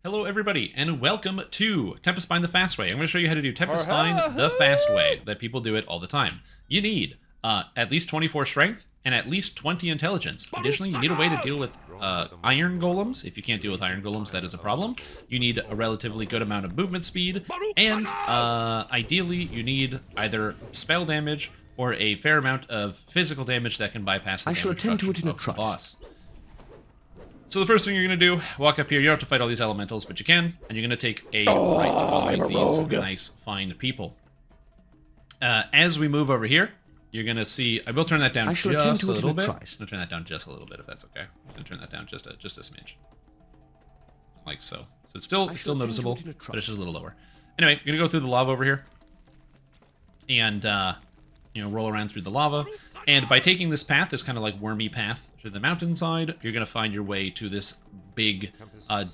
Hello everybody, and welcome to Tempest Bind the Fast Way. I'm going to show you how to do Tempest Bind the Fast Way, that people do it all the time. You need at least 24 strength and at least 20 intelligence. Additionally, you need a way to deal with iron golems. If you can't deal with iron golems, that is a problem. You need a relatively good amount of movement speed, and ideally, you need either spell damage or a fair amount of physical damage that can bypass the damage reduction of the boss. So the first thing you're going to do, walk up here. You don't have to fight all these elementals, but you can. And you're going to take a right following these nice, fine people. As we move over here, you're going to see... I will turn that down just a little bit. I'm going to turn that down just a little bit, if that's okay. I'm going to turn that down just a smidge. Like so. So it's still noticeable, but it's just a little lower. Anyway, you're going to go through the lava over here. And, you know, roll around through the lava. And by taking this path, this kind of like wormy path through the mountainside, you're going to find your way to this big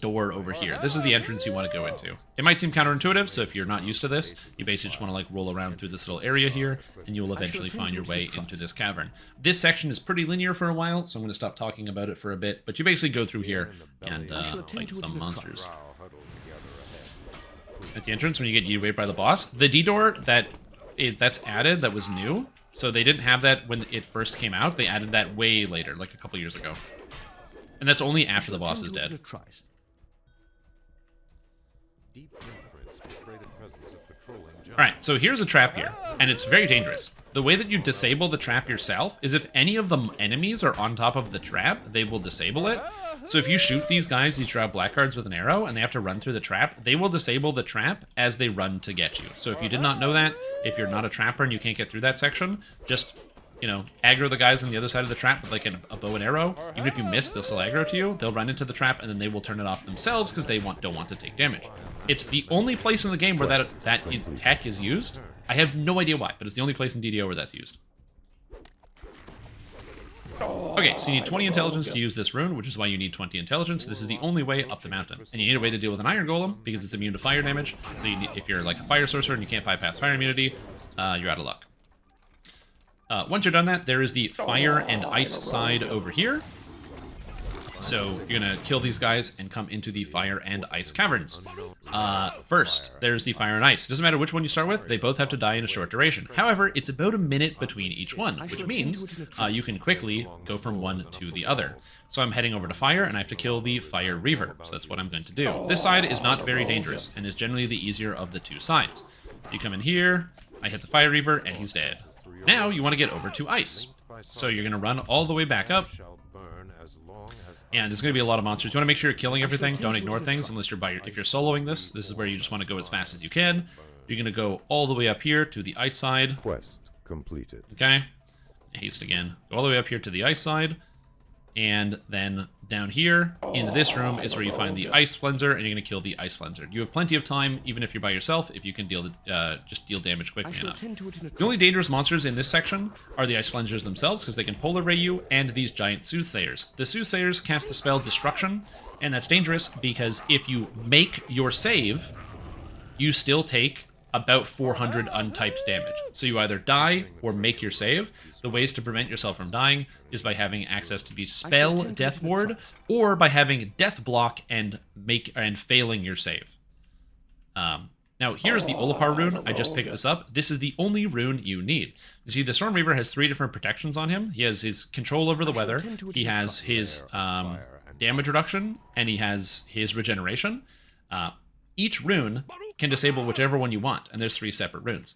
door over here. This is the entrance you want to go into. It might seem counterintuitive, so if you're not used to this, you basically just want to like roll around through this little area here, and you will eventually find your way into this cavern. This section is pretty linear for a while, so I'm going to stop talking about it for a bit, but you basically go through here and fight some monsters. At the entrance, when you get yeeted away by the boss, the D door that's added, that was new. So they didn't have that when it first came out. They added that way later, like a couple years ago. And that's only after the boss is dead. Alright, so here's a trap here, and it's very dangerous. The way that you disable the trap yourself is if any of the enemies are on top of the trap, they will disable it. So if you shoot these guys, these Drow Blackguards with an arrow, and they have to run through the trap, they will disable the trap as they run to get you. So if you did not know that, if you're not a trapper and you can't get through that section, just, you know, aggro the guys on the other side of the trap with like a bow and arrow. Even if you miss, they'll still aggro to you. They'll run into the trap, and then they will turn it off themselves because they don't want to take damage. It's the only place in the game where that tech is used. I have no idea why, but it's the only place in DDO where that's used. Okay, so you need 20 intelligence to use this rune, which is why you need 20 intelligence. This is the only way up the mountain. And you need a way to deal with an iron golem, because it's immune to fire damage. So you need, if you're like a fire sorcerer and you can't bypass fire immunity, you're out of luck. Once you're done that, there is the fire and ice side over here. So you're going to kill these guys and come into the fire and ice caverns. First, there's the fire and ice. It doesn't matter which one you start with, they both have to die in a short duration. However, it's about a minute between each one, which means you can quickly go from one to the other. So I'm heading over to fire, and I have to kill the fire reaver. So that's what I'm going to do. This side is not very dangerous, and is generally the easier of the two sides. So you come in here, I hit the fire reaver, and he's dead. Now you want to get over to ice. So you're going to run all the way back up. And there's going to be a lot of monsters. You want to make sure you're killing everything. Don't ignore things unless you're if you're soloing this. This is where you just want to go as fast as you can. You're going to go all the way up here to the ice side. Quest completed. Okay. Haste again. Go all the way up here to the ice side. And then down here, into this room, is where you find the ice flenser, and you're going to kill the ice flenser. You have plenty of time, even if you're by yourself, if you can just deal damage quickly enough. The only dangerous monsters in this section are the ice flensers themselves, because they can polar ray you, and these giant soothsayers. The soothsayers cast the spell Destruction, and that's dangerous, because if you make your save, you still take about 400 untyped damage. So you either die or make your save. The ways to prevent yourself from dying is by having access to the spell Death Ward, or by having Death Block and failing your save. Now here's the Olapar rune. I just picked this up. This is the only rune you need. You see, the Storm Reaver has 3 different protections on him. He has his control over the weather, he has his damage reduction, and he has his regeneration. Each rune can disable whichever one you want, and there's 3 separate runes.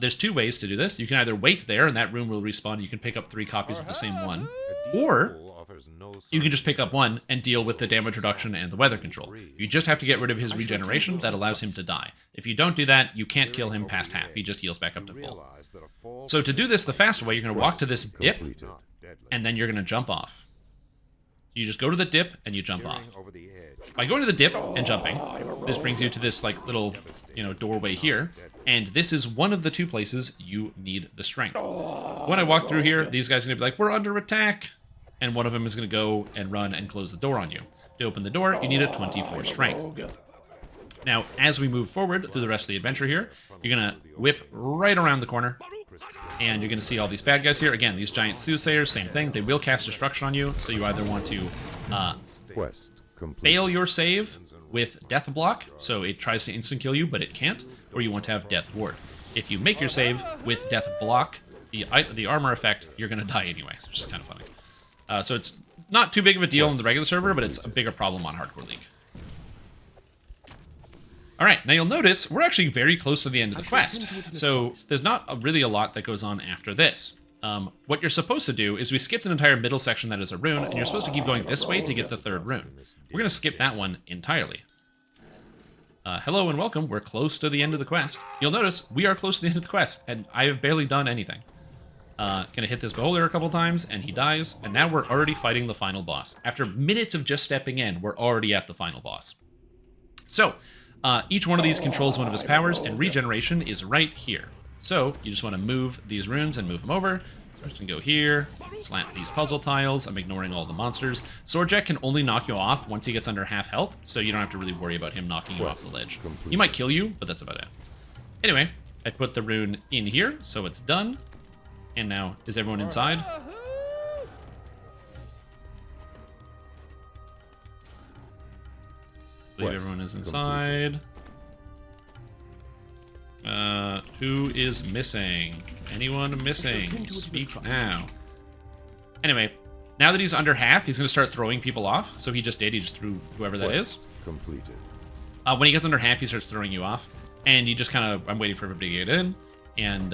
There's 2 ways to do this. You can either wait there, and that rune will respawn. You can pick up 3 copies of the same one. Or you can just pick up one and deal with the damage reduction and the weather control. You just have to get rid of his regeneration. That allows him to die. If you don't do that, you can't kill him past half. He just heals back up to full. So to do this the fast way, you're going to walk to this dip, and then you're going to jump off. You just go to the dip, and you jump off. By going to the dip and jumping, this brings you to this like little, you know, doorway here, and this is one of the 2 places you need the strength. When I walk through here, these guys are going to be like, we're under attack, and one of them is going to go and run and close the door on you. To open the door, you need a 24 strength. Now, as we move forward through the rest of the adventure here, you're going to whip right around the corner, and you're going to see all these bad guys here. Again, these giant soothsayers, same thing. They will cast Destruction on you, so you either want to fail your save with Death Block, so it tries to instant kill you, but it can't, or you want to have Death Ward. If you make your save with Death Block, the armor effect, you're going to die anyway, which is kind of funny. So it's not too big of a deal in the regular server, but it's a bigger problem on Hardcore League. Alright, now you'll notice we're actually very close to the end of the quest, so there's not really a lot that goes on after this. What you're supposed to do is we skipped an entire middle section that is a rune, and you're supposed to keep going this way to get the third rune. We're going to skip that one entirely. Hello and welcome, we're close to the end of the quest. You'll notice we are close to the end of the quest, and I have barely done anything. Gonna hit this beholder a couple times, and he dies, and now we're already fighting the final boss. After minutes of just stepping in, we're already at the final boss. So, each one of these controls one of his powers, and regeneration is right here. So, you just want to move these runes and move them over. So I'm just going to go here, slap these puzzle tiles. I'm ignoring all the monsters. Swordjack can only knock you off once he gets under half health, so you don't have to really worry about him knocking you off the ledge. He might kill you, but that's about it. Anyway, I put the rune in here, so it's done. And now, is everyone inside? I believe everyone is inside. Who is missing? Anyone missing? Speak now. Anyway, now that he's under half, he's going to start throwing people off. So he just did. He just threw whoever that is. Completed. When he gets under half, he starts throwing you off. And you just kind of... I'm waiting for everybody to get in. And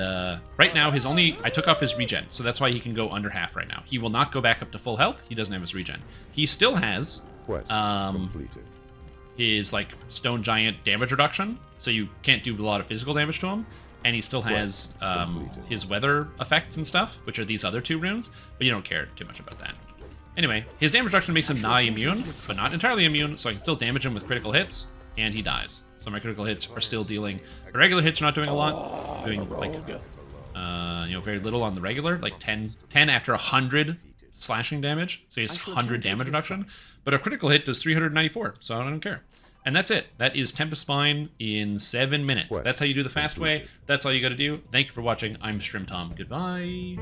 right now, I took off his regen. So that's why he can go under half right now. He will not go back up to full health. He doesn't have his regen. He still has... completed. His like stone giant damage reduction, so you can't do a lot of physical damage to him, and he still has his weather effects and stuff, which are these other two runes, but you don't care too much about that. Anyway, his damage reduction makes him nigh immune, but not entirely immune, so I can still damage him with critical hits, and he dies. So my critical hits are still dealing. The regular hits are not doing a lot, doing like very little on the regular, like 10 after 100 slashing damage, so he has 100 damage reduction, but a critical hit does 394, so I don't care. And that's it. That is Tempest Spine in 7 minutes. That's how you do the fast way. That's all you gotta do. Thank you for watching. I'm Strimtom. Goodbye.